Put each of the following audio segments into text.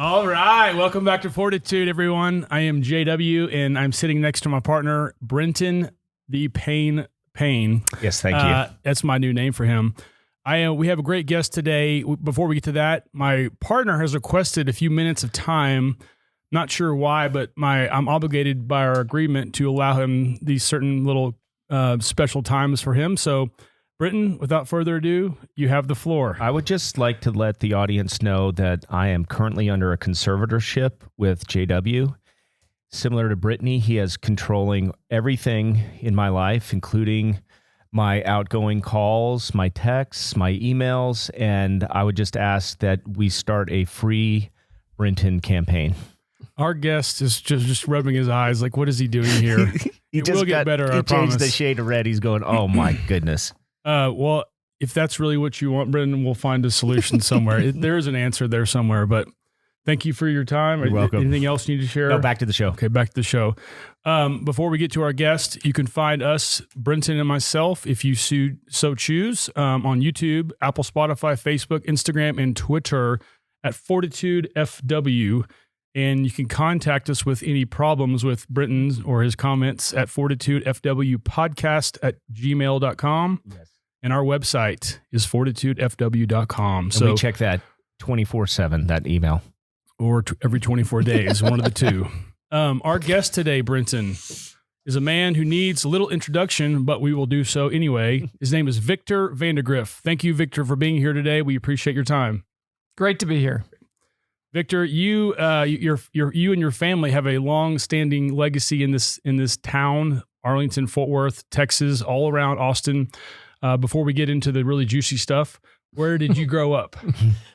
All right. Welcome back to FORTitude, everyone. I am JW, and I'm sitting next to my partner, Brenton the Payne. Yes, thank you. That's my new name for him. We have a great guest today. Before we get to that, my partner has requested a few minutes of time. Not sure why, but I'm obligated by our agreement to allow him these certain little special times for him. So, Brenton, without further ado, you have the floor. I would just like to let the audience know that I am currently under a conservatorship with JW. Similar to Brittany, he is controlling everything in my life, including my outgoing calls, my texts, my emails, and I would just ask that we start a free Brenton campaign. Our guest is just rubbing his eyes like, what is he doing here? It will get better, I promise. He changed the shade of red. He's going, oh my goodness. Well, if that's really what you want, Brendan, we'll find a solution somewhere. There is an answer there somewhere, but thank you for your time. You're welcome. Anything else you need to share? No, back to the show. Okay, back to the show. Before we get to our guest, you can find us, Brenton and myself, if you so choose, on YouTube, Apple, Spotify, Facebook, Instagram, and Twitter at FORTitude FW. And you can contact us with any problems with Brenton or his comments at fortitudefwpodcast@gmail.com. Yes. And our website is fortitudefw.com. And so we check that 24/7, that email. Or every 24 days, one of the two. Our guest today, Brenton, is a man who needs a little introduction, but we will do so anyway. His name is Victor Vandegriff. Thank you, Victor, for being here today. We appreciate your time. Great to be here. Victor, you and your family have a long-standing legacy in this town, Arlington, Fort Worth, Texas, all around Austin. Before we get into the really juicy stuff, where did you grow up?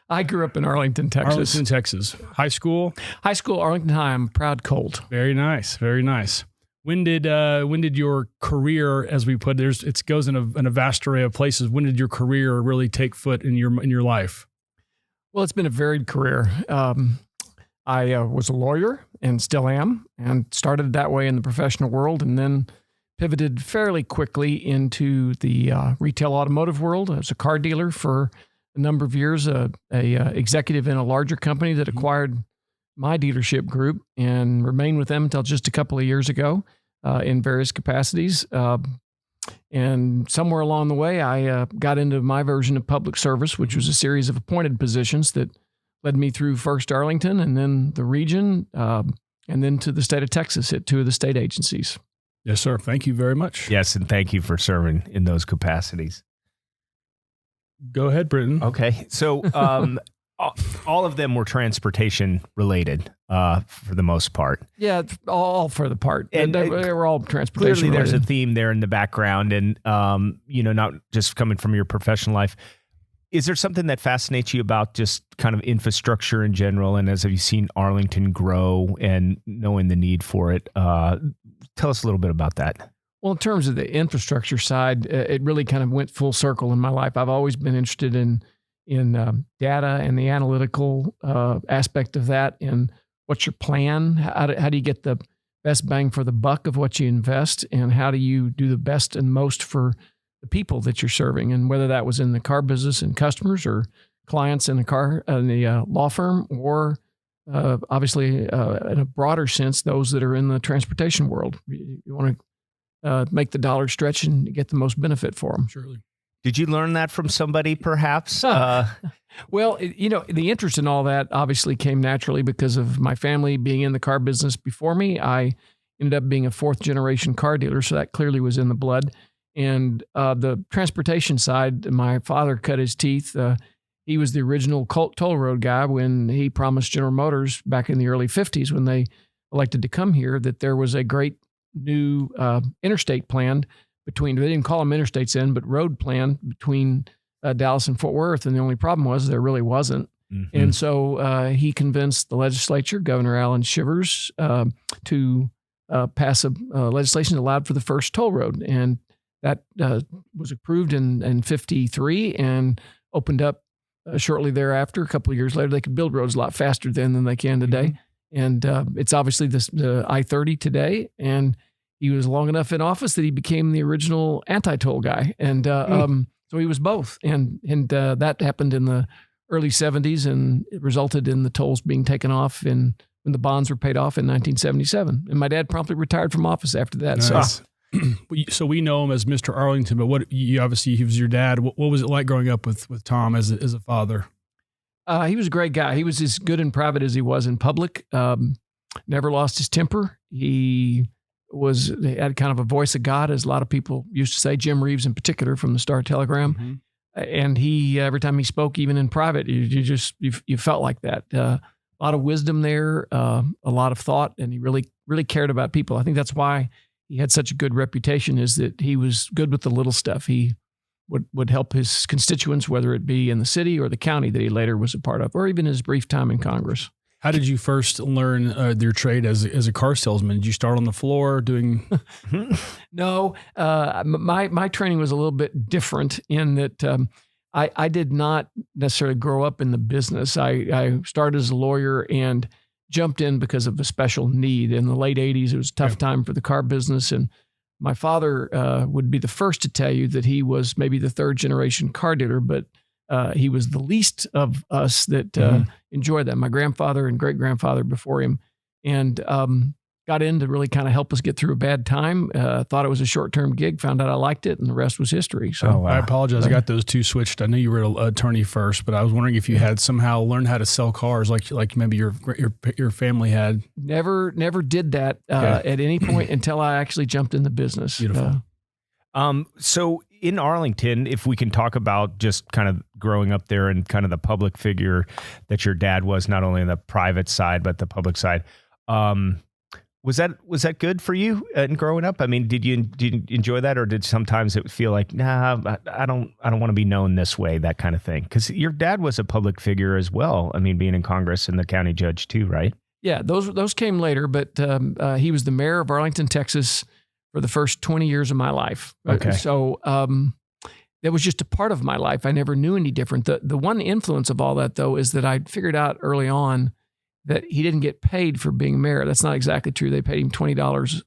I grew up in Arlington, Texas. Arlington, Texas. High school? High school, Arlington High. I'm a proud Colt. Very nice. Very nice. When did your career, as we put it, it goes in a vast array of places. When did your career really take foot in your life? Well, it's been a varied career. I was a lawyer and still am, and started that way in the professional world, and then pivoted fairly quickly into the retail automotive world. I was a car dealer for a number of years, a executive in a larger company that acquired my dealership group, and remained with them until just a couple of years ago in various capacities. And somewhere along the way, I got into my version of public service, which was a series of appointed positions that led me through first Arlington and then the region, and then to the state of Texas at two of the state agencies. Yes, sir. Thank you very much. Yes, and thank you for serving in those capacities. Go ahead, Brenton. Okay, so all of them were transportation related for the most part. Yeah, all for the part. And they were all transportation clearly related. there's a theme there in the background, and not just coming from your professional life. Is there something that fascinates you about just kind of infrastructure in general, and as have you seen Arlington grow and knowing the need for it? Tell us a little bit about that. Well, in terms of the infrastructure side, it really kind of went full circle in my life. I've always been interested in data and the analytical aspect of that. And what's your plan? How do you get the best bang for the buck of what you invest? And how do you do the best and most for the people that you're serving? And whether that was in the car business and customers, or clients in the law firm, or obviously in a broader sense, those that are in the transportation world. You want to make the dollar stretch and get the most benefit for them. Surely. Did you learn that from somebody, perhaps? Well, the interest in all that obviously came naturally because of my family being in the car business before me. I ended up being a fourth generation car dealer, so that clearly was in the blood. And the transportation side, my father cut his teeth. He was the original toll road guy when he promised General Motors back in the early 50s, when they elected to come here, that there was a great new interstate planned between, they didn't call them interstates then, but road planned between Dallas and Fort Worth. And the only problem was there really wasn't. Mm-hmm. And so he convinced the legislature, Governor Alan Shivers, to pass a legislation that allowed for the first toll road. And that was approved in 53 and opened up shortly thereafter. A couple of years later, they could build roads a lot faster then than they can today. Mm-hmm. And it's obviously the I-30 today. And he was long enough in office that he became the original anti-toll guy. And so he was both. And that happened in the early 70s, and it resulted in the tolls being taken off when the bonds were paid off in 1977. And my dad promptly retired from office after that. Nice. So we know him as Mr. Arlington, but obviously he was your dad. What was it like growing up with Tom as a father? He was a great guy. He was as good in private as he was in public. Never lost his temper. He had kind of a voice of God, as a lot of people used to say, Jim Reeves in particular from the Star-Telegram. Mm-hmm. And he, every time he spoke, even in private, you felt like that. A lot of wisdom there, a lot of thought, and he really, really cared about people. I think that's why he had such a good reputation, is that he was good with the little stuff. He would help his constituents, whether it be in the city or the county that he later was a part of, or even his brief time in Congress. How did you first learn your trade as a car salesman? Did you start on the floor doing? No, my training was a little bit different in that I did not necessarily grow up in the business. I started as a lawyer and jumped in because of a special need. In the late 80s, it was a tough time for the car business. And my father would be the first to tell you that he was maybe the third generation car dealer, but he was the least of us that enjoyed that. My grandfather and great grandfather before him, and got in to really kind of help us get through a bad time. Thought it was a short-term gig, found out I liked it, and the rest was history. So I apologize. I got those two switched. I knew you were an attorney first, but I was wondering if you had somehow learned how to sell cars like maybe your family had. Never did that at any point until I actually jumped in the business. Beautiful. So in Arlington, if we can talk about just kind of growing up there and kind of the public figure that your dad was, not only on the private side, but the public side, was that good for you in growing up? I mean, did you enjoy that, or did sometimes it feel like, nah, I don't want to be known this way, that kind of thing? Because your dad was a public figure as well. I mean, being in Congress and the county judge too, right? Yeah, those came later, but he was the mayor of Arlington, Texas, for the first 20 years of my life. Okay. So that was just a part of my life. I never knew any different. The one influence of all that, though, is that I figured out early on that he didn't get paid for being mayor. That's not exactly true. They paid him $20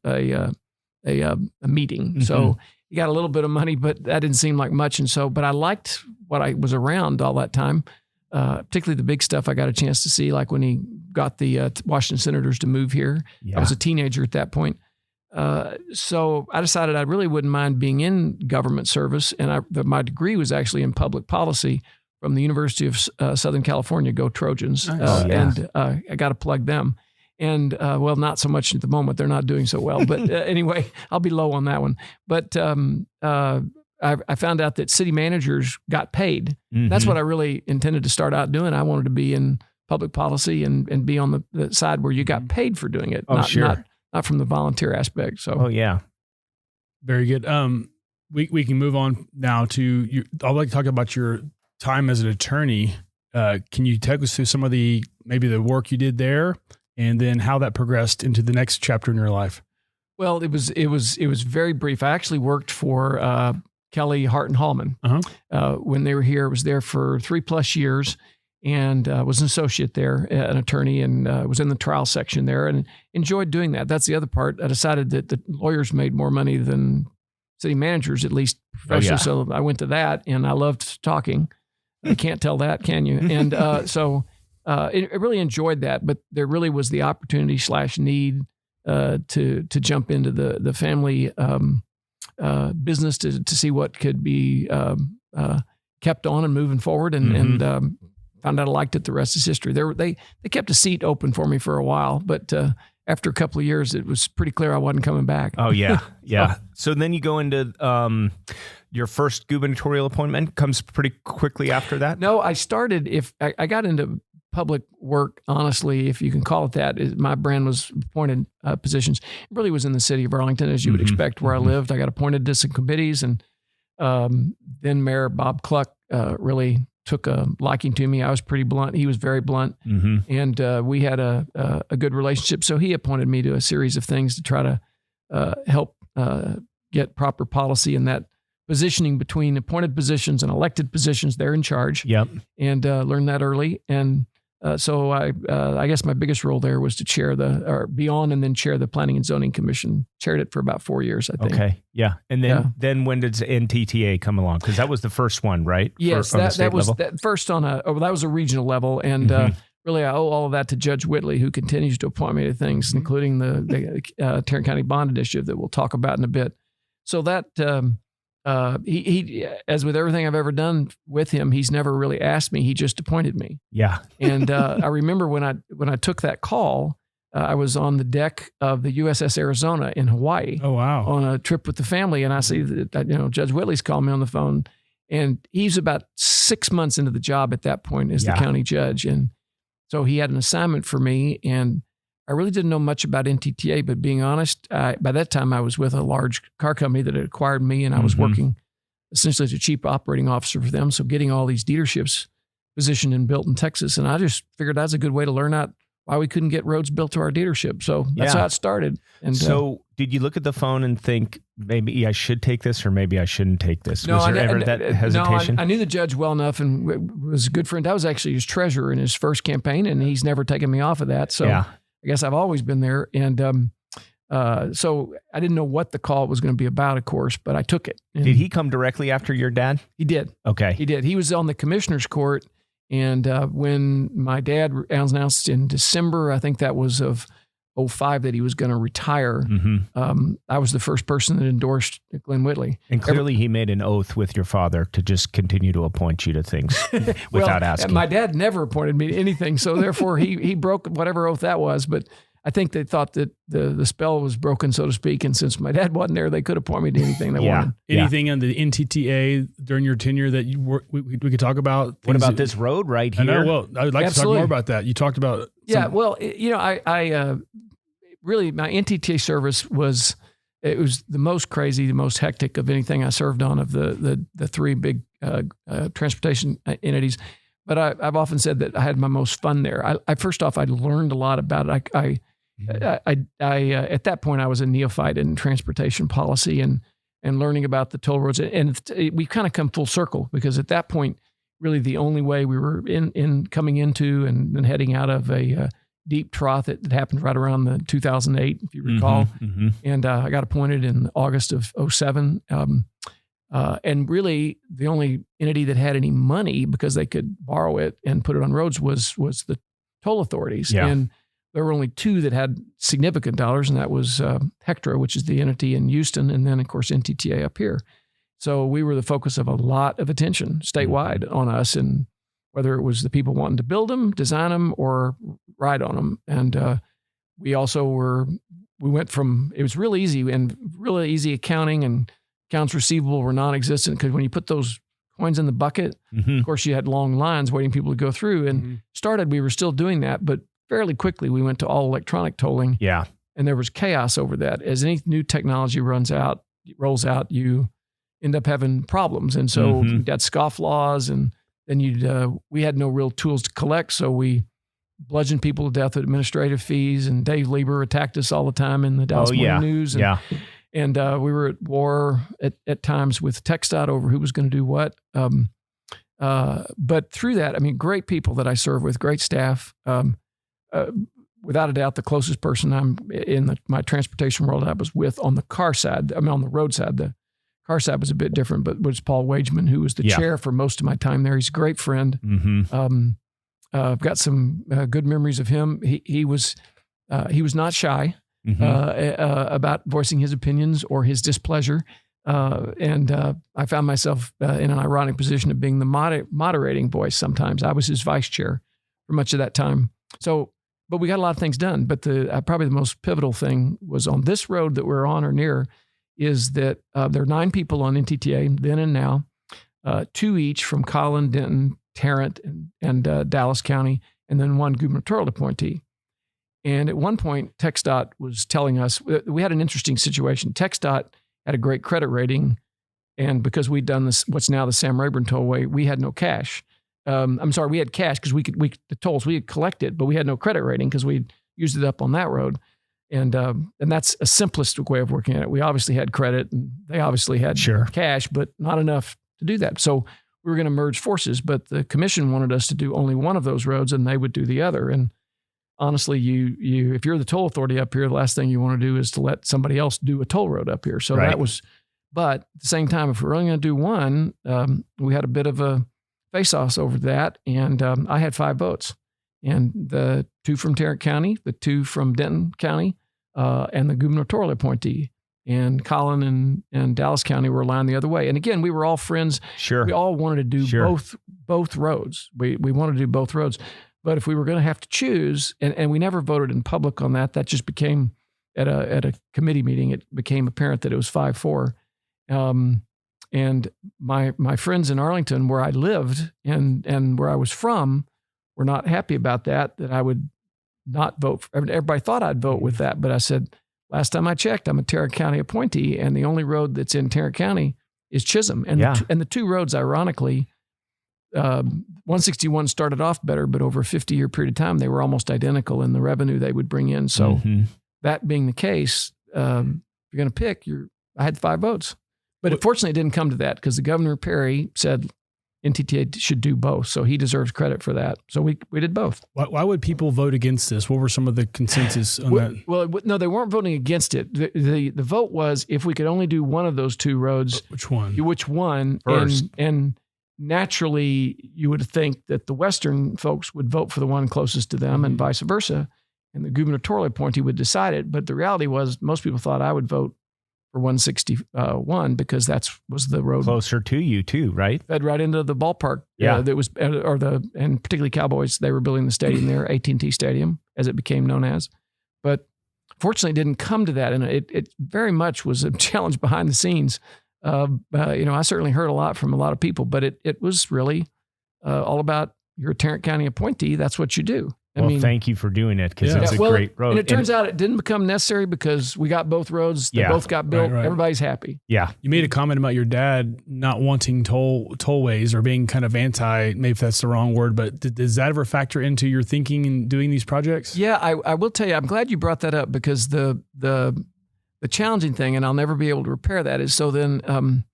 a meeting. Mm-hmm. So he got a little bit of money, but that didn't seem like much. And so, but I liked what I was around all that time, particularly the big stuff I got a chance to see, like when he got the Washington Senators to move here. Yeah. I was a teenager at that point. So I decided I really wouldn't mind being in government service. And my degree was actually in public policy from the University of Southern California. Go Trojans. Nice. And I got to plug them. And well, not so much at the moment. They're not doing so well. But anyway, I'll be low on that one. But I found out that city managers got paid. Mm-hmm. That's what I really intended to start out doing. I wanted to be in public policy and be on the side where you got paid for doing it. Not from the volunteer aspect. So, very good. We can move on now to I'd like to talk about your time as an attorney. Can you take us through some of maybe the work you did there, and then how that progressed into the next chapter in your life? Well, it was very brief. I actually worked for Kelly Hart and Hallman when they were here. I was there for 3+ years. And was an associate there, an attorney, and was in the trial section there and enjoyed doing that. That's the other part. I decided that the lawyers made more money than city managers, at least professionally. So I went to that, and I loved talking. You can't tell that, can you? And so I really enjoyed that, but there really was the opportunity / need to jump into the family business to see what could be kept on and moving forward. And found out I liked it. The rest is history. They kept a seat open for me for a while, but after a couple of years, it was pretty clear I wasn't coming back. Oh yeah, yeah. So then you go into your first gubernatorial appointment comes pretty quickly after that. No, I started. I got into public work, honestly, if you can call it that. My brand was appointed positions. It really was in the city of Arlington, as you would expect, where I lived. I got appointed to some committees, and then Mayor Bob Cluck really took a liking to me. I was pretty blunt. He was very blunt. And we had a good relationship. So he appointed me to a series of things to try to help get proper policy in that positioning between appointed positions and elected positions. They're in charge. Yep. And learned that early. And So I guess my biggest role there was to be on and then chair the Planning and Zoning Commission. Chaired it for about 4 years, I think. Okay, yeah. And then when did NTTA come along? Because that was the first one, right? Yes, that was that first that was a regional level, and really I owe all of that to Judge Whitley, who continues to appoint me to things, including the Tarrant County Bond Initiative that we'll talk about in a bit. So that he as with everything I've ever done with him, he's never really asked me. He just appointed me. Yeah. And I remember when I took that call, I was on the deck of the USS Arizona in Hawaii. Oh, wow. On a trip with the family, and I see that Judge Whitley's called me on the phone, and he's about 6 months into the job at that point as the county judge, and so he had an assignment for me, and I really didn't know much about NTTA, but being honest, by that time I was with a large car company that had acquired me, and I was working essentially as a chief operating officer for them. So getting all these dealerships positioned and built in Texas, and I just figured that's a good way to learn out why we couldn't get roads built to our dealership. So that's how it started. And so did you look at the phone and think, maybe I should take this or maybe I shouldn't take this? Was there ever that hesitation? No, I knew the judge well enough and was a good friend. I was actually his treasurer in his first campaign, and he's never taken me off of that. So I guess I've always been there. And so I didn't know what the call was going to be about, of course, but I took it. And did he come directly after your dad? He did. Okay. He did. He was on the commissioner's court. And when my dad announced in December, I think that was of 2005, that he was going to retire, I was the first person that endorsed Glenn Whitley. And clearly he made an oath with your father to just continue to appoint you to things without asking. My dad never appointed me to anything, so therefore he broke whatever oath that was. But I think they thought that the spell was broken, so to speak. And since my dad wasn't there, they could appoint me to anything they wanted. Anything on the NTTA during your tenure that we could talk about? What about this road right here? I know. Well, I would like to talk more about that. You talked about. Well, I really, my NTTA service was the most crazy, the most hectic of anything I served on of the three big transportation entities. But I've often said that I had my most fun there. First off, I learned a lot about it. I at that point I was a neophyte in transportation policy and learning about the toll roads, and we kind of come full circle, because at that point, really the only way we were in coming into and then heading out of a deep trough that happened right around the 2008, if you recall, and I got appointed in August of 2007. And really the only entity that had any money, because they could borrow it and put it on roads, was the toll authorities. Yeah. And there were only two that had significant dollars, and that was Hectra, which is the entity in Houston, and then of course NTTA up here. So we were the focus of a lot of attention statewide on us, and whether it was the people wanting to build them, design them, or ride on them. And we went from, it was real easy accounting, and accounts receivable were non-existent, because when you put those coins in the bucket, of course you had long lines waiting people to go through, and we were still doing that, but fairly quickly we went to all electronic tolling. Yeah. And there was chaos over that. As any new technology rolls out, you end up having problems. And so you got scofflaws, and then we had no real tools to collect. So we bludgeoned people to death with administrative fees, and Dave Lieber attacked us all the time in the Dallas Morning News. And, and we were at war at times with TxDOT over who was going to do what. But through that, I mean, great people that I serve with, great staff. Without a doubt, the closest person I'm in my transportation world I was with on the car side, on the road side. The car side was a bit different, but was Paul Wageman, who was the chair for most of my time there. He's a great friend. I've got some good memories of him. He was not shy about voicing his opinions or his displeasure. And I found myself in an ironic position of being the moderating voice sometimes. I was his vice chair for much of that time. So, but we got a lot of things done. But probably the most pivotal thing was on this road that we're on or near, is that there are 9 people on NTTA then and now, 2 each from Collin, Denton, Tarrant, and Dallas County, and then 1 gubernatorial appointee. And at one point, TxDOT was telling us, we had an interesting situation. TxDOT had a great credit rating, and because we'd done this, what's now the Sam Rayburn Tollway, we had no cash. We had cash because the tolls we had collected, but we had no credit rating because we'd used it up on that road. And that's a simplistic way of working at it. We obviously had credit, and they obviously had cash, but not enough to do that. So we were going to merge forces, but the commission wanted us to do only one of those roads and they would do the other. And honestly, you if you're the toll authority up here, the last thing you want to do is to let somebody else do a toll road up here. So that was, but at the same time, if we're only going to do one, we had a bit of a face-off over that. And I had 5 votes, and the 2 from Tarrant County, the 2 from Denton County, and the gubernatorial appointee. And Collin and Dallas County were aligned the other way. And again, we were all friends. Sure. We all wanted to do both roads. We wanted to do both roads. But if we were going to have to choose, and we never voted in public on that, that just became at a committee meeting, it became apparent that it was 5-4. And my friends in Arlington, where I lived and where I was from, were not happy about that I would not vote. Everybody thought I'd vote with that, but I said, last time I checked, I'm a Tarrant County appointee, and the only road that's in Tarrant County is Chisholm. And the 2 roads, ironically, 161 started off better, but over a 50-year period of time, they were almost identical in the revenue they would bring in. So that being the case, if you're going to pick, I had 5 votes. But unfortunately, it didn't come to that because the Governor Perry said NTTA should do both. So he deserves credit for that. So we did both. Why would people vote against this? What were some of the consensus on that? Well, no, they weren't voting against it. The vote was if we could only do one of those 2 roads. Which one? First. And naturally, you would think that the Western folks would vote for the one closest to them and vice versa. And the gubernatorial appointee would decide it. But the reality was most people thought I would vote for 161 because that was the road closer to you too, right? Fed right into the ballpark. That was, and particularly Cowboys, they were building the stadium there, AT&T Stadium, as it became known as. But fortunately, it didn't come to that, and it very much was a challenge behind the scenes. I certainly heard a lot from a lot of people, but it was really all about you're a Tarrant County appointee. That's what you do. I mean, thank you for doing it because it's a great road. And it turns out it didn't become necessary because we got both roads. They both got built. Right. Everybody's happy. Yeah. You made a comment about your dad not wanting tollways or being kind of anti, maybe if that's the wrong word, but does that ever factor into your thinking in doing these projects? Yeah, I will tell you, I'm glad you brought that up because the challenging thing, and I'll never be able to repair that, is so then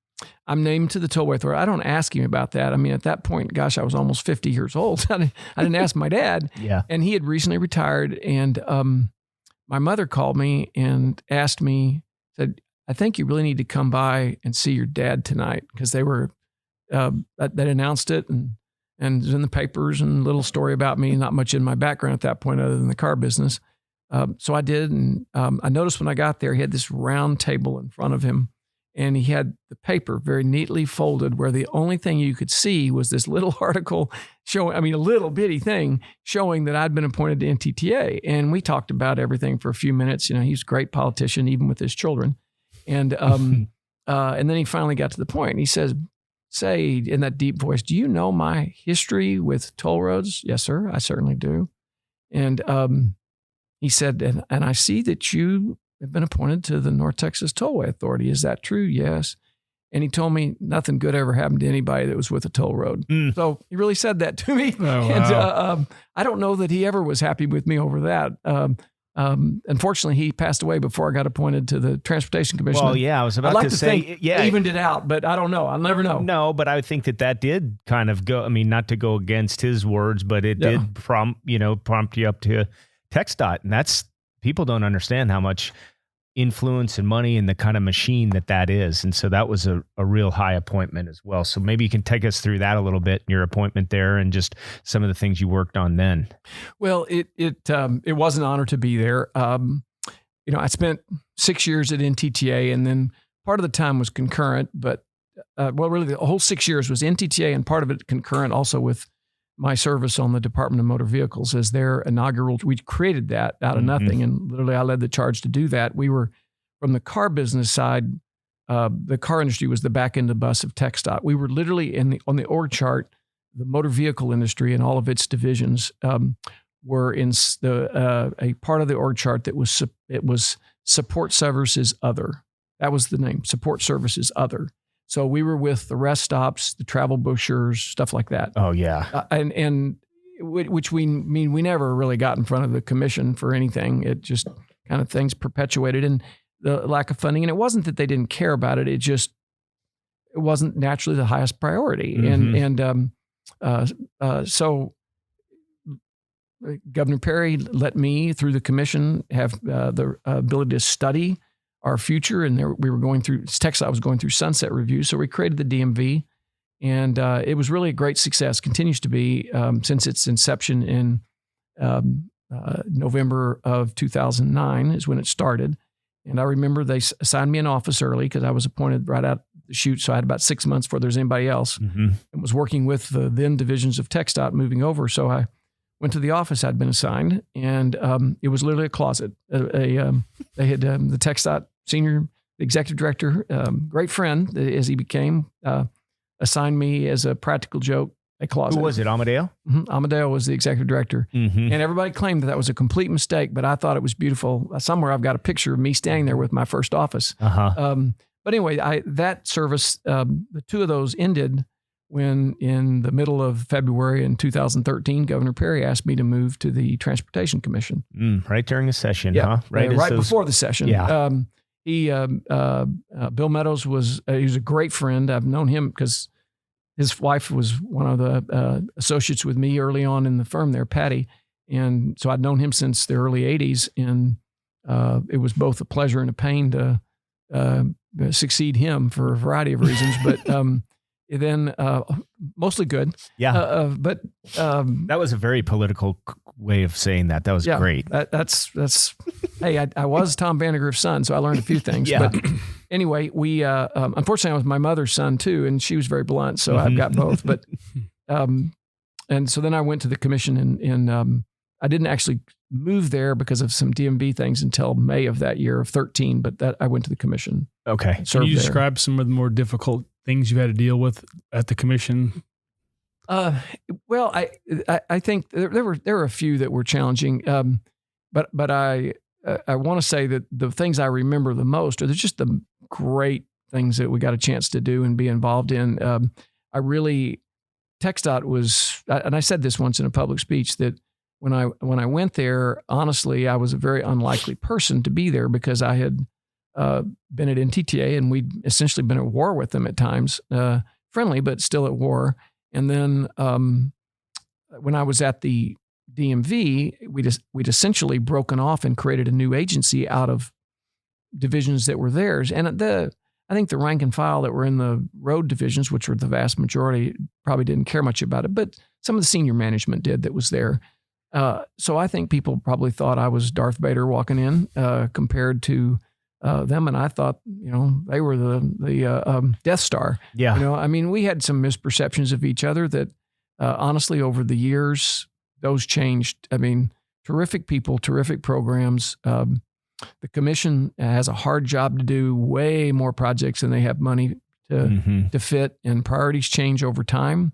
I'm named to the Tollway Authority. I don't ask him about that. I mean, at that point, gosh, I was almost 50 years old. I didn't ask my dad. Yeah. And he had recently retired. And my mother called me and asked me, said, I think you really need to come by and see your dad tonight because they were, they announced it and it was in the papers and a little story about me, not much in my background at that point other than the car business. So I did. And I noticed when I got there, he had this round table in front of him. And he had the paper very neatly folded where the only thing you could see was this little article showing, a little bitty thing showing that I'd been appointed to NTTA. And we talked about everything for a few minutes. You know, he's a great politician, even with his children. And and then he finally got to the point. He says, say in that deep voice, do you know my history with toll roads? Yes, sir, I certainly do. And he said, and I see that you have been appointed to the North Texas Tollway Authority. Is that true? Yes. And he told me nothing good ever happened to anybody that was with a toll road. So he really said that to me. Oh, wow. And I don't know that he ever was happy with me over that. Unfortunately, he passed away before I got appointed to the Transportation Commissioner. Well, yeah, I was about to say, evened it out, but I don't know. I'll never know. No, but I think that did kind of go, not to go against his words, but it did prompt you up to TxDOT. And that's, people don't understand how much influence and money and the kind of machine that is. And so that was a real high appointment as well. So maybe you can take us through that a little bit, your appointment there and just some of the things you worked on then. Well, it was an honor to be there. I spent 6 years at NTTA and then part of the time was concurrent, but really the whole 6 years was NTTA and part of it concurrent also with my service on the Department of Motor Vehicles as their inaugural. We created that out of nothing, and literally I led the charge to do that. We were, from the car business side, the car industry was the back end of the bus of TxDOT. We were literally on the org chart, the motor vehicle industry and all of its divisions were in a part of the org chart that was support services other. That was the name, support services other. So we were with the rest stops, the travel brochures, stuff like that. Oh yeah. And which we never really got in front of the commission for anything. It just kind of things perpetuated and the lack of funding. And it wasn't that they didn't care about it. It just, it wasn't naturally the highest priority. So Governor Perry let me, through the commission, have the ability to study our future. And we were going through, TxDOT was going through sunset review. So we created the DMV, and it was really a great success, continues to be since its inception in November of 2009 is when it started. And I remember they assigned me an office early because I was appointed right out the chute. So I had about 6 months before there's anybody else, and was working with the then divisions of TxDOT moving over. So I went to the office I'd been assigned, and it was literally a closet. They had the TxDOT senior executive director, great friend as he became, assigned me as a practical joke a closet. Who was it, Amadeo? Amadeo was the executive director. And everybody claimed that was a complete mistake, but I thought it was beautiful. Somewhere I've got a picture of me standing there with my first office. But anyway, that service, the two of those ended when in the middle of February in 2013, Governor Perry asked me to move to the Transportation Commission. Right during the session, huh? Right before the session. Yeah. Bill Meadows he was a great friend. I've known him because his wife was one of the associates with me early on in the firm there, Patty. And so I'd known him since the early 80s. And it was both a pleasure and a pain to succeed him for a variety of reasons. But then mostly good. Yeah. But that was a very political way of saying that. That was great. That's hey, I was Tom Vandegriff's son, so I learned a few things. But anyway, we unfortunately I was my mother's son too, and she was very blunt, so I've got both. But and so then I went to the commission, and I didn't actually move there because of some DMV things until May of that year of 13. But that I went to the commission. Okay. Can you describe some of the more difficult things you had to deal with at the commission? Well, I think there were a few that were challenging, but I want to say that the things I remember the most are just the great things that we got a chance to do and be involved in. TxDOT was, and I said this once in a public speech, that when I went there, honestly, I was a very unlikely person to be there because I had been at NTTA and we'd essentially been at war with them at times, friendly, but still at war. And then when I was at the DMV, we'd essentially broken off and created a new agency out of divisions that were theirs. And I think the rank and file that were in the road divisions, which were the vast majority, probably didn't care much about it, but some of the senior management did that was there. So I think people probably thought I was Darth Vader walking in compared to them, and I thought, they were the Death Star. Yeah. I mean, we had some misperceptions of each other that honestly over the years, those changed. I mean, terrific people, terrific programs. The commission has a hard job to do, way more projects than they have money to fit, and priorities change over time.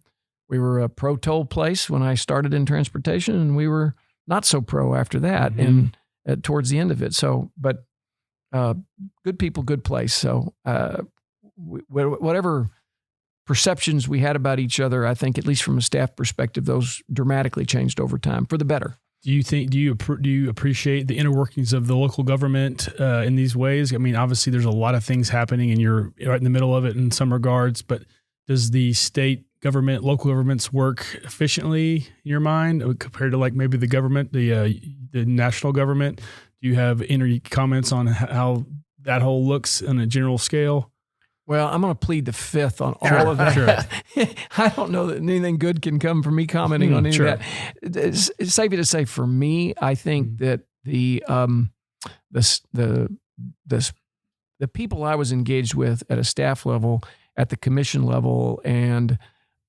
We were a pro-toll place when I started in transportation, and we were not so pro after that and towards the end of it. So, but good people, good place. So whatever perceptions we had about each other, I think, at least from a staff perspective, those dramatically changed over time for the better. Do you appreciate the inner workings of the local government in these ways? I mean, obviously there's a lot of things happening and you're right in the middle of it in some regards, but does the state government, local governments work efficiently in your mind compared to like maybe the government, the national government? Do you have any comments on how that whole looks on a general scale? Well, I'm going to plead the fifth on all of that. Sure. I don't know that anything good can come from me commenting on any of that. It's safe to say for me, I think that the people I was engaged with at a staff level, at the commission level, and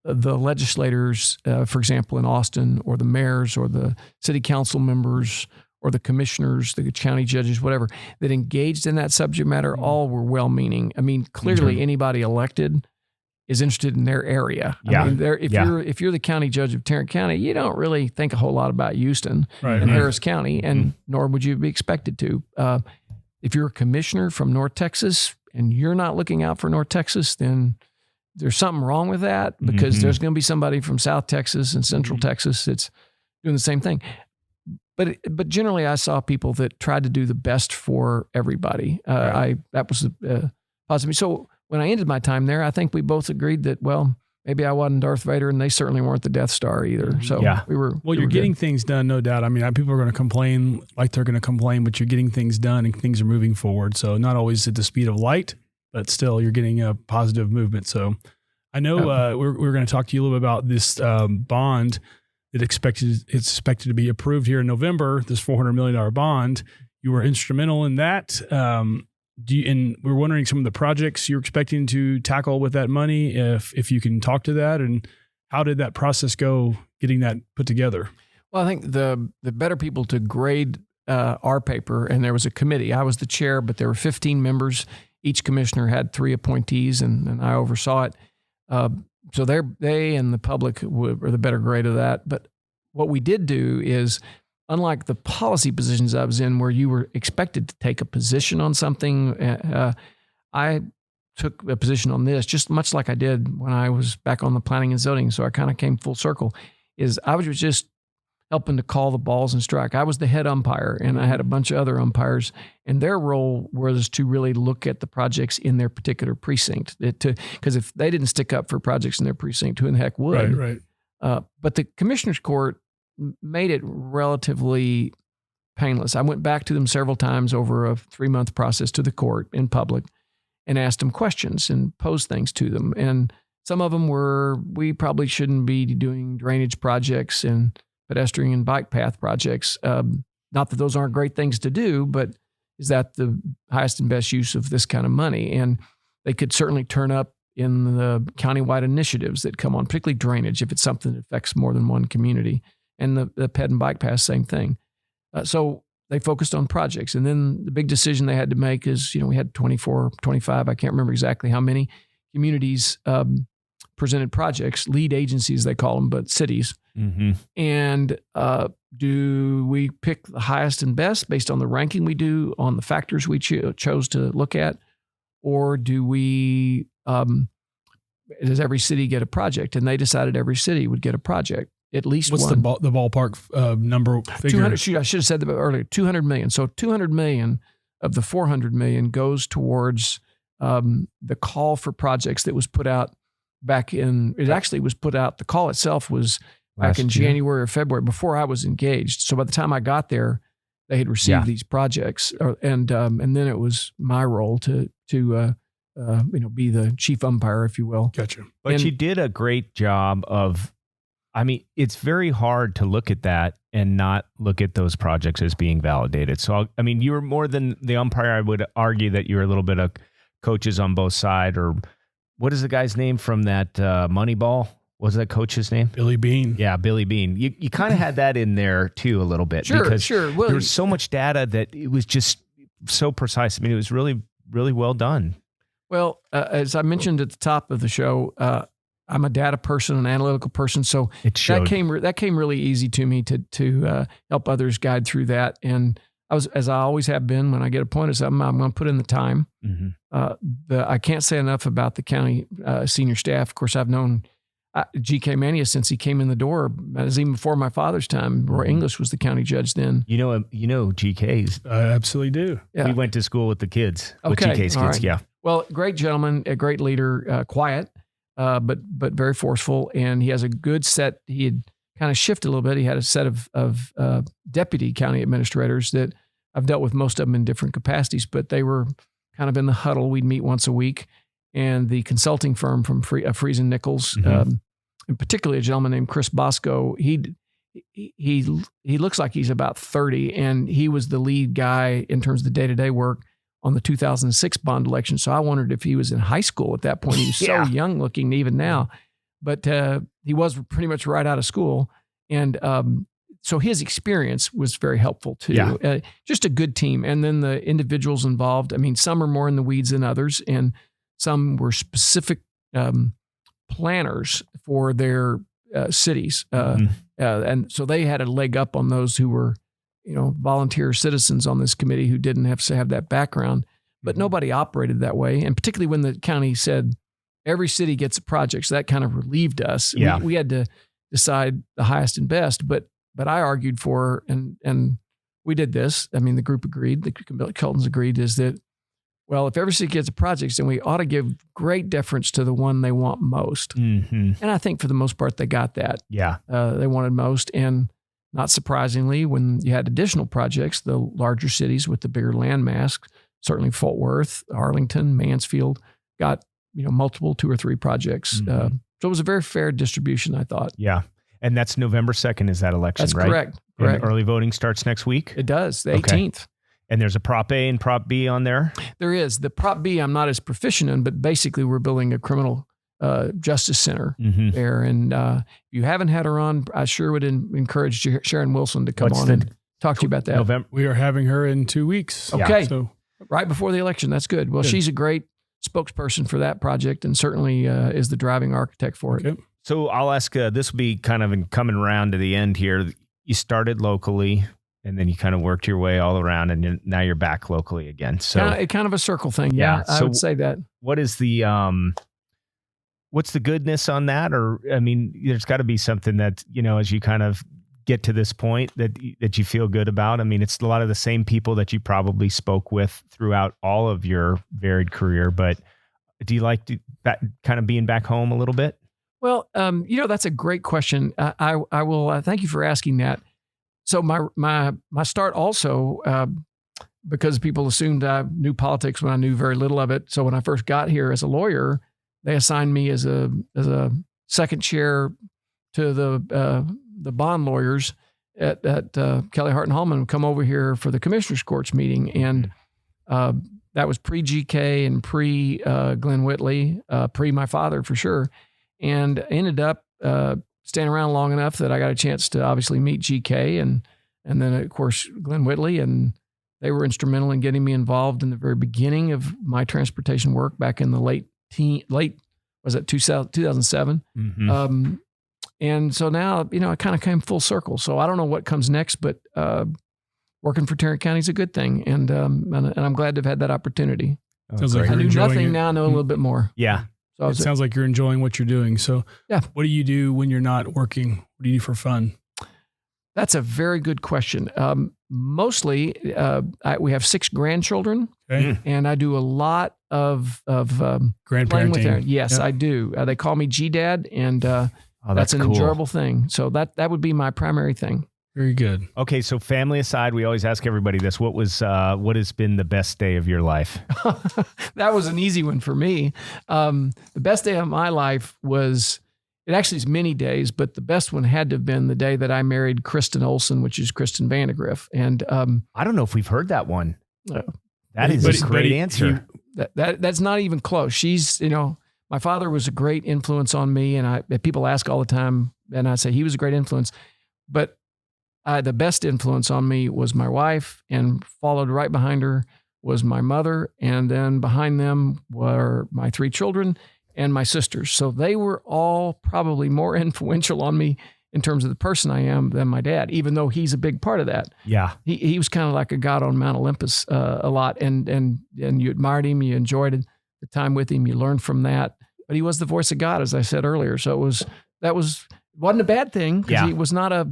the legislators, for example, in Austin, or the mayors, or the city council members, or the commissioners, the county judges, whatever, that engaged in that subject matter, all were well-meaning. I mean, clearly anybody elected is interested in their area. Yeah. I mean, if you're the county judge of Tarrant County, you don't really think a whole lot about Houston and Harris County, and nor would you be expected to. If you're a commissioner from North Texas and you're not looking out for North Texas, then there's something wrong with that, because there's going to be somebody from South Texas and Central Texas that's doing the same thing. But generally, I saw people that tried to do the best for everybody. That was positive. So when I ended my time there, I think we both agreed that, well, maybe I wasn't Darth Vader, and they certainly weren't the Death Star either. So we were. Well, you're getting things done, no doubt. I mean, people are going to complain like they're going to complain, but you're getting things done and things are moving forward. So not always at the speed of light, but still you're getting a positive movement. So I know we're going to talk to you a little bit about this bond that it's expected to be approved here in November, this $400 million bond. You were instrumental in that. And we're wondering some of the projects you're expecting to tackle with that money, if you can talk to that, and how did that process go getting that put together? Well, I think the better people to grade our paper, and there was a committee. I was the chair, but there were 15 members. Each commissioner had 3 appointees, and I oversaw it. So they and the public were the better grade of that. But what we did do is, unlike the policy positions I was in where you were expected to take a position on something, I took a position on this just much like I did when I was back on the planning and zoning. So I kind of came full circle. I was just helping to call the balls and strike. I was the head umpire, and I had a bunch of other umpires, and their role was to really look at the projects in their particular precinct. Because if they didn't stick up for projects in their precinct, who in the heck would? Right. But the commissioner's court made it relatively painless. I went back to them several times over a 3-month process to the court in public and asked them questions and posed things to them. And some of them were, we probably shouldn't be doing drainage projects and pedestrian and bike path projects. Not that those aren't great things to do, but is that the highest and best use of this kind of money? And they could certainly turn up in the countywide initiatives that come on, particularly drainage, if it's something that affects more than one community. And the ped and bike path, same thing. So they focused on projects. And then the big decision they had to make is, we had 24, 25, I can't remember exactly how many communities presented projects, lead agencies they call them, but cities. Mm-hmm. And do we pick the highest and best based on the ranking we do on the factors we chose to look at? Or do we, does every city get a project? And they decided every city would get a project. At least what's one. the ballpark number figure? 200. I should have said that earlier. 200 million. So 200 million of the 400 million goes towards the call for projects that was put out back in. It actually was put out. The call itself was back in January or February before I was engaged. So by the time I got there, they had received these projects, and then it was my role to be the chief umpire, if you will. Gotcha. But you did a great job of. I mean, it's very hard to look at that and not look at those projects as being validated. So, you were more than the umpire. I would argue that you were a little bit of coaches on both sides. Or what is the guy's name from that Moneyball? What was that coach's name? Billy Bean. Yeah, Billy Bean. You kind of had that in there too a little bit. Sure. Well, there was so much data that it was just so precise. I mean, it was really, really well done. Well, as I mentioned at the top of the show, I'm a data person, an analytical person, so that came really easy to me to help others guide through that. And as I always have been, when I get appointed something, I'm going to put in the time. Mm-hmm. I can't say enough about the county senior staff. Of course, I've known G.K. Mania since he came in the door. That was even before my father's time. Roy English was the county judge then. You know G.K.'s. I absolutely do. Yeah. We went to school with the kids, with Okay. G.K.'s All kids. right. Yeah. Well, great gentleman, a great leader, quiet. But very forceful, and he has a good set. He had kind of shifted a little bit. He had a set of deputy county administrators that I've dealt with, most of them in different capacities, but they were kind of in the huddle. We'd meet once a week, and the consulting firm from Freese and Nichols, and particularly a gentleman named Chris Bosco. He looks like he's about 30, and he was the lead guy in terms of the day-to-day work on the 2006 bond election. So I wondered if he was in high school at that point. He was so young looking even now, but he was pretty much right out of school. And so his experience was very helpful too. Yeah. Just a good team. And then the individuals involved, some are more in the weeds than others, and some were specific planners for their cities. And so they had a leg up on those who were volunteer citizens on this committee who didn't have to have that background, but nobody operated that way. And particularly when the county said every city gets a project, so that kind of relieved us. Yeah. We had to decide the highest and best, but I argued for, and we did this. The group agreed, the Coltons agreed, is that Well, if every city gets a project, then we ought to give great deference to the one they want most. Mm-hmm. And I think for the most part, they got that. Yeah. They wanted most. And not surprisingly, when you had additional projects, the larger cities with the bigger land mass, certainly Fort Worth, Arlington, Mansfield, got multiple 2 or 3 projects. Mm-hmm. So it was a very fair distribution, I thought. Yeah. And that's November 2nd is that election, That's right? correct. And early voting starts next week? It does, the Okay. 18th. And there's a Prop A and Prop B on there? There is. The Prop B I'm not as proficient in, but basically we're building a criminal justice center Mm-hmm. there. And if you haven't had her on, I sure would encourage Sharon Wilson to come What's on the- and talk to you about that. November. We are having her in 2 weeks. Okay. So Right before the election. That's good. Well, Good. she's a great spokesperson for that project and certainly is the driving architect for it. okay. So I'll ask, this will be kind of coming around to the end here. You started locally and then you kind of worked your way all around and now you're back locally again. So Kind of a circle thing. Yeah, I so- would say that. what is the, what's the goodness on that? Or, I mean, there's got to be something that, as you kind of get to this point that you feel good about. I mean, it's a lot of the same people that you probably spoke with throughout all of your varied career, but do you like that kind of being back home a little bit? Well, that's a great question. I will thank you for asking that. So my start also, because people assumed I knew politics when I knew very little of it. So when I first got here as a lawyer, they assigned me as a second chair to the bond lawyers at Kelly Hart and Hallman come over here for the commissioners' courts meeting, and that was pre GK and pre Glenn Whitley, pre my father for sure, and ended up staying around long enough that I got a chance to obviously meet GK and then of course Glenn Whitley, and they were instrumental in getting me involved in the very beginning of my transportation work back in the late 2007. Mm-hmm. And so now, I kind of came full circle. So I don't know what comes next, but working for Tarrant County is a good thing. And I'm glad to have had that opportunity. Sounds like I you're knew enjoying nothing, it. now I know a little bit more. Yeah. So It sounds like you're enjoying what you're doing. So Yeah. what do you do when you're not working? What do you do for fun? that's a very good question. Mostly, we have 6 grandchildren, Okay. and I do a lot of playing with them. Grandparenting. Yes, Yeah. I do. They call me G-Dad, and Oh, that's an cool. enjoyable thing. So that would be my primary thing. Very good. Okay, so family aside, we always ask everybody this: what has been the best day of your life? That was an easy one for me. The best day of my life was, it actually is many days, but the best one had to have been the day that I married Kristen Olson, which is Kristen Vandegriff. And I don't know if we've heard that one. No. That is a great answer. that's not even close. She's, my father was a great influence on me, and people ask all the time, and I say he was a great influence, but the best influence on me was my wife, and followed right behind her was my mother, and then behind them were my 3 children and my sisters. So they were all probably more influential on me in terms of the person I am than my dad, even though he's a big part of that. Yeah. He was kind of like a god on Mount Olympus a lot, and you admired him, you enjoyed the time with him, you learned from that. But he was the voice of God, as I said earlier. So it wasn't a bad thing, because he was not a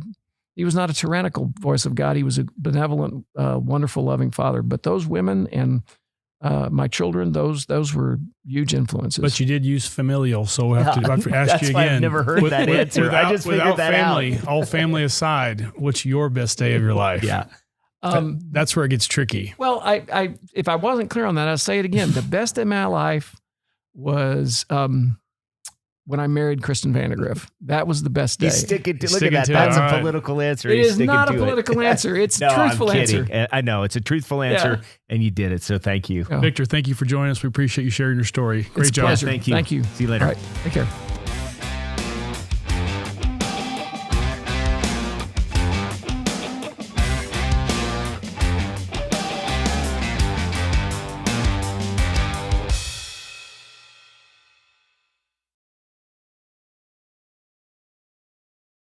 tyrannical voice of God. He was a benevolent, wonderful, loving father. But those women and my children, those were huge influences. But you did use familial, so we'll have to ask That's you why again. I've never heard that answer. I just figured without that family, out. all family aside, what's your best day of your life? Yeah. That's where it gets tricky. Well, I if I wasn't clear on that, I'll say it again. The best day of my life was when I married Kristen Vandegriff. That was the best day. He's sticking to, look at Sticking that. to it. That's All a right. political answer. It He's is sticking not a to it. political answer. It's No, a truthful I'm kidding. answer. I know it's a truthful answer, and you did it. So thank you. Yeah. Victor, thank you for joining us. We appreciate you sharing your story. Great It's a job. pleasure. Thank you. Thank you. See you later. All right. Take care.